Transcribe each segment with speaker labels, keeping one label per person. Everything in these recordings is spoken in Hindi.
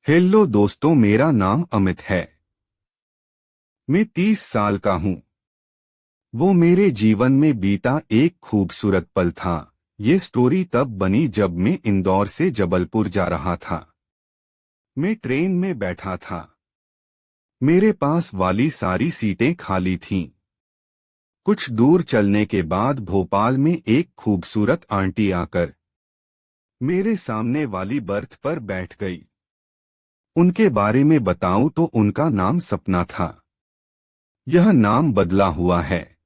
Speaker 1: हेलो दोस्तों, मेरा नाम अमित है। मैं 30 साल का हूँ। वो मेरे जीवन में बीता एक खूबसूरत पल था। ये स्टोरी तब बनी जब मैं इंदौर से जबलपुर जा रहा था। मैं ट्रेन में बैठा था। मेरे पास वाली सारी सीटें खाली थीं। कुछ दूर चलने के बाद भोपाल में एक खूबसूरत आंटी आकर मेरे सामने वाली बर्थ पर बैठ गई। उनके बारे में बताऊं तो उनका नाम सपना था। यह नाम बदला हुआ है।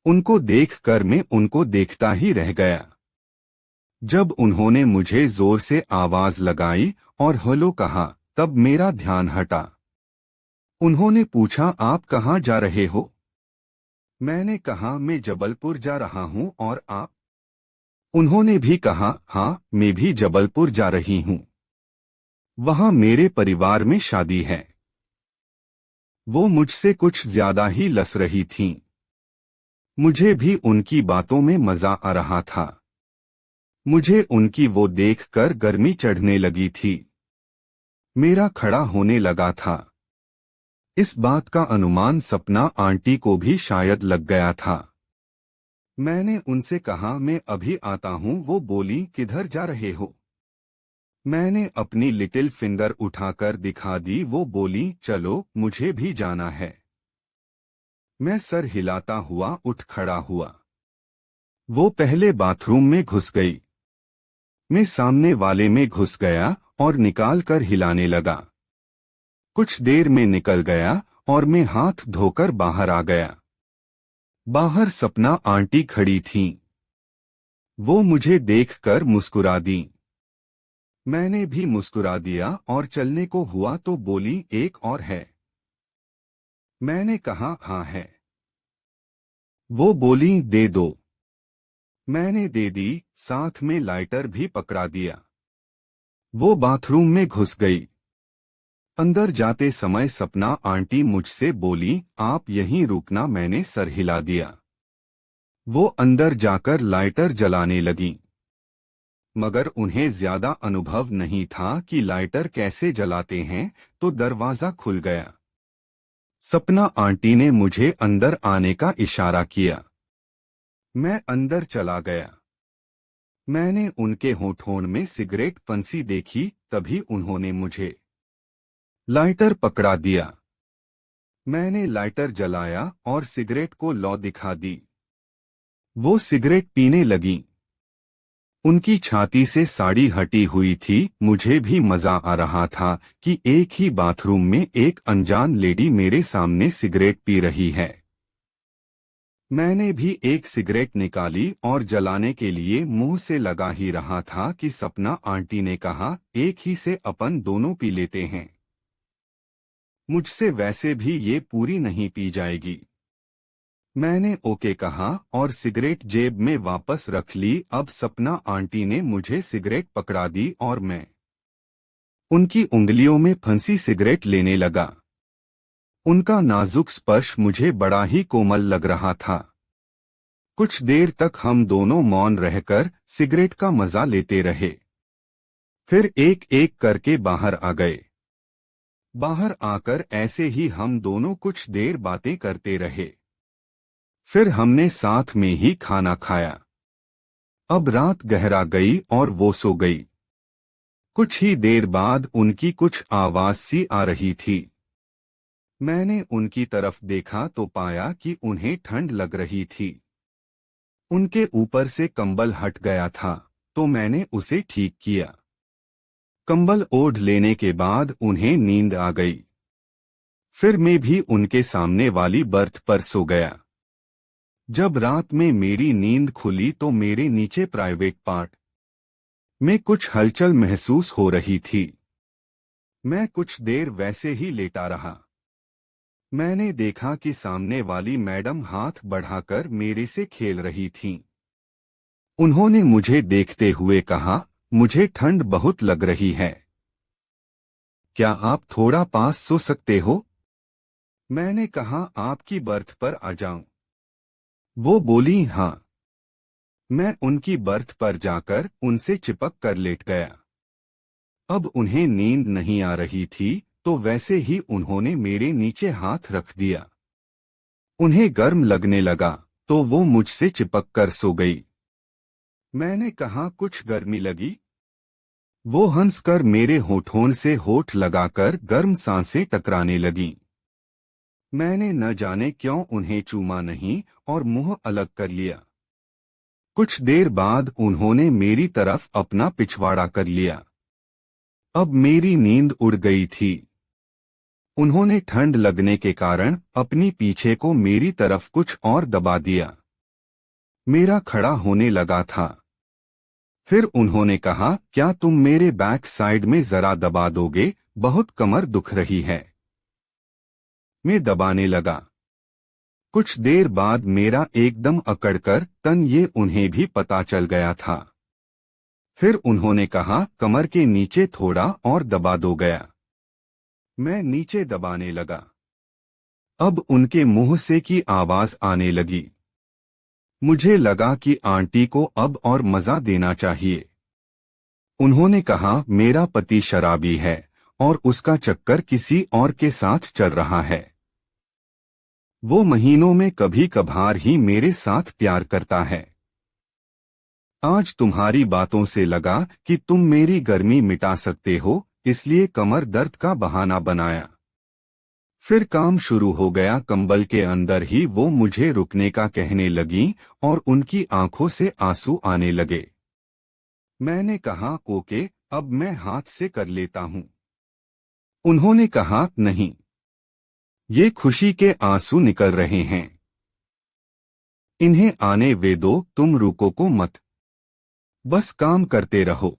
Speaker 1: उनको देखकर मैं उनको देखता ही रह गया। जब उन्होंने मुझे जोर से आवाज लगाई और हेलो कहा, तब मेरा ध्यान हटा। उन्होंने पूछा, आप कहाँ जा रहे हो? मैंने कहा, मैं जबलपुर जा रहा हूँ, और आप? उन्होंने भी कहा, हाँ, मैं भी जबलपुर जा रही हूँ। वहाँ मेरे परिवार में शादी है। वो मुझसे कुछ ज्यादा ही लस रही थीं। मुझे भी उनकी बातों में मजा आ रहा था। मुझे उनकी वो देखकर गर्मी चढ़ने लगी थी। मेरा खड़ा होने लगा था। इस बात का अनुमान सपना आंटी को भी शायद लग गया था। मैंने उनसे कहा, मैं अभी आता हूँ। वो बोली, किधर जा रहे हो? मैंने अपनी लिटिल फिंगर उठाकर दिखा दी। वो बोली, चलो, मुझे भी जाना है। मैं सर हिलाता हुआ उठ खड़ा हुआ। वो पहले बाथरूम में घुस गई। मैं सामने वाले में घुस गया और निकाल कर हिलाने लगा। कुछ देर में निकल गया और मैं हाथ धोकर बाहर आ गया। बाहर सपना आंटी खड़ी थीं। वो मुझे देखकर मुस्कुरा दी। मैंने भी मुस्कुरा दिया और चलने को हुआ तो बोली, एक और है? मैंने कहा, हाँ है। वो बोली, दे दो। मैंने दे दी, साथ में लाइटर भी पकड़ा दिया। वो बाथरूम में घुस गई। अंदर जाते समय सपना आंटी मुझसे बोली, आप यहीं रुकना। मैंने सर हिला दिया। वो अंदर जाकर लाइटर जलाने लगी, मगर उन्हें ज्यादा अनुभव नहीं था कि लाइटर कैसे जलाते हैं, तो दरवाजा खुल गया। सपना आंटी ने मुझे अंदर आने का इशारा किया। मैं अंदर चला गया। मैंने उनके होठों में सिगरेट पंसी देखी, तभी उन्होंने मुझे लाइटर पकड़ा दिया। मैंने लाइटर जलाया और सिगरेट को लौ दिखा दी। वो सिगरेट पीने लगी। उनकी छाती से साड़ी हटी हुई थी। मुझे भी मजा आ रहा था कि एक ही बाथरूम में एक अनजान लेडी मेरे सामने सिगरेट पी रही है। मैंने भी एक सिगरेट निकाली और जलाने के लिए मुंह से लगा ही रहा था कि सपना आंटी ने कहा, एक ही से अपन दोनों पी लेते हैं। मुझसे वैसे भी ये पूरी नहीं पी जाएगी। मैंने ओके कहा और सिगरेट जेब में वापस रख ली। अब सपना आंटी ने मुझे सिगरेट पकड़ा दी और मैं उनकी उंगलियों में फंसी सिगरेट लेने लगा। उनका नाजुक स्पर्श मुझे बड़ा ही कोमल लग रहा था। कुछ देर तक हम दोनों मौन रहकर सिगरेट का मजा लेते रहे। फिर एक एक करके बाहर आ गए। बाहर आकर ऐसे ही हम दोनों कुछ देर बातें करते रहे। फिर हमने साथ में ही खाना खाया। अब रात गहरा गई और वो सो गई। कुछ ही देर बाद उनकी कुछ आवाज सी आ रही थी। मैंने उनकी तरफ देखा तो पाया कि उन्हें ठंड लग रही थी। उनके ऊपर से कंबल हट गया था, तो मैंने उसे ठीक किया। कंबल ओढ़ लेने के बाद उन्हें नींद आ गई। फिर मैं भी उनके सामने वाली बर्थ पर सो गया। जब रात में मेरी नींद खुली तो मेरे नीचे प्राइवेट पार्ट में कुछ हलचल महसूस हो रही थी। मैं कुछ देर वैसे ही लेटा रहा। मैंने देखा कि सामने वाली मैडम हाथ बढ़ाकर मेरे से खेल रही थीं। उन्होंने मुझे देखते हुए कहा, मुझे ठंड बहुत लग रही है, क्या आप थोड़ा पास सो सकते हो? मैंने कहा, आपकी बर्थ पर आ जाऊं? वो बोली, हाँ। मैं उनकी बर्थ पर जाकर उनसे चिपक कर लेट गया। अब उन्हें नींद नहीं आ रही थी, तो वैसे ही उन्होंने मेरे नीचे हाथ रख दिया। उन्हें गर्म लगने लगा, तो वो मुझसे चिपक कर सो गई। मैंने कहा, कुछ गर्मी लगी? वो हंसकर मेरे होठों से होठ लगाकर गर्म सांसें टकराने लगीं। मैंने न जाने क्यों उन्हें चूमा नहीं और मुंह अलग कर लिया। कुछ देर बाद उन्होंने मेरी तरफ अपना पिछवाड़ा कर लिया। अब मेरी नींद उड़ गई थी। उन्होंने ठंड लगने के कारण अपनी पीछे को मेरी तरफ कुछ और दबा दिया। मेरा खड़ा होने लगा था। फिर उन्होंने कहा, क्या तुम मेरे बैक साइड में जरा दबा दोगे, बहुत कमर दुख रही है। मैं दबाने लगा। कुछ देर बाद मेरा एकदम अकड़कर तन ये उन्हें भी पता चल गया था। फिर उन्होंने कहा, कमर के नीचे थोड़ा और दबा दो गया। मैं नीचे दबाने लगा। अब उनके मुंह से की आवाज आने लगी। मुझे लगा कि आंटी को अब और मजा देना चाहिए। उन्होंने कहा, मेरा पति शराबी है और उसका चक्कर किसी और के साथ चल रहा है। वो महीनों में कभी कभार ही मेरे साथ प्यार करता है। आज तुम्हारी बातों से लगा कि तुम मेरी गर्मी मिटा सकते हो, इसलिए कमर दर्द का बहाना बनाया। फिर काम शुरू हो गया। कंबल के अंदर ही वो मुझे रुकने का कहने लगीं और उनकी आंखों से आंसू आने लगे। मैंने कहा, ओके, अब मैं हाथ से कर लेता हूं। उन्होंने कहा, नहीं, ये खुशी के आंसू निकल रहे हैं, इन्हें आने वे दो, तुम रुको को मत, बस काम करते रहो।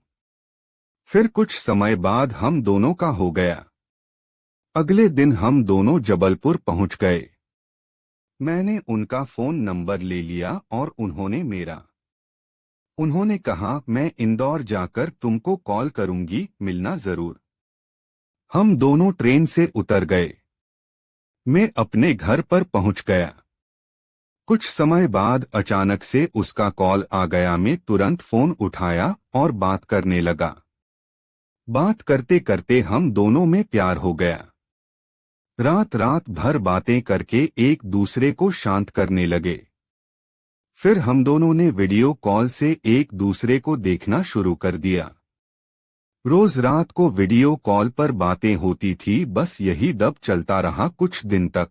Speaker 1: फिर कुछ समय बाद हम दोनों का हो गया। अगले दिन हम दोनों जबलपुर पहुंच गए। मैंने उनका फोन नंबर ले लिया और उन्होंने मेरा। उन्होंने कहा, मैं इंदौर जाकर तुमको कॉल करूंगी, मिलना जरूर। हम दोनों ट्रेन से उतर गए। मैं अपने घर पर पहुंच गया। कुछ समय बाद अचानक से उसका कॉल आ गया। मैं तुरंत फोन उठाया और बात करने लगा। बात करते करते हम दोनों में प्यार हो गया। रात रात भर बातें करके एक दूसरे को शांत करने लगे। फिर हम दोनों ने वीडियो कॉल से एक दूसरे को देखना शुरू कर दिया। रोज रात को वीडियो कॉल पर बातें होती थी। बस यही दब चलता रहा कुछ दिन तक।